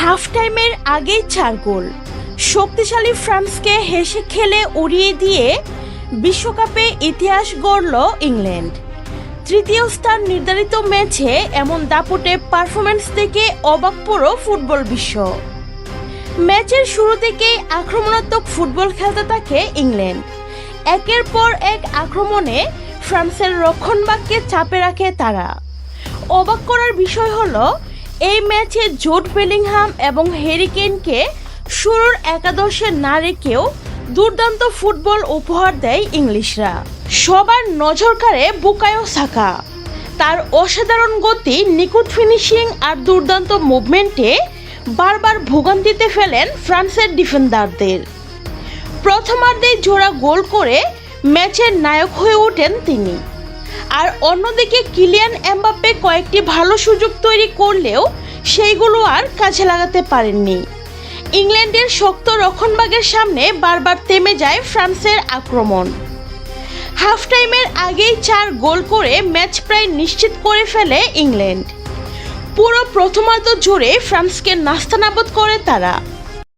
Half টাইমের আগেই 4 গোল, শক্তিশালী ফ্রান্সকে হেসে খেলে উড়িয়ে দিয়ে বিশ্বকাপে ইতিহাস গড়ল ইংল্যান্ড। তৃতীয় স্থান নির্ধারিত ম্যাচে এমন দাপটে পারফরম্যান্স দেখে অবাক পুরো ফুটবল বিশ্ব। ম্যাচের শুরু থেকেই আক্রমণাত্মক ফুটবল খেলতে থাকে ইংল্যান্ড। একের পর এক আক্রমণে ফ্রান্সের রক্ষণভাগকে চাপে রাখে তারা। অবাক করার বিষয় হলো এই ম্যাচে জুড বেলিংহাম এবং হ্যারি কেইনকে শুরুর একাদশে না রেখেও দুর্দান্ত ফুটবল উপহার দেয় ইংলিশরা। সবার নজর কাড়ে বুকায়ো সাকা। তার অসাধারণ গতি, নিখুঁত ফিনিশিং আর দুর্দান্ত মুভমেন্টে বারবার ভোগান্তিতে ফেলেন ফ্রান্সের ডিফেন্ডারদের। প্রথমার্ধে জোড়া গোল করে ম্যাচের নায়ক হয়ে ওঠেন তিনি। আর অন্যদিকে কিলিয়ান এমবাপ্পে কয়েকটি ভালো সুযোগ তৈরি করলেও সেইগুলো আর কাজে লাগাতে পারেননি। ইংল্যান্ডের শক্ত রক্ষণভাগের সামনে বারবার থেমে যায় ফ্রান্সের আক্রমণ। হাফ টাইমের আগেই 4 গোল করে ম্যাচ প্রায় নিশ্চিত করে ফেলে ইংল্যান্ড। পুরো প্রথমার্ধ জুড়ে ফ্রান্সকে নাস্তানাবুদ করে তারা।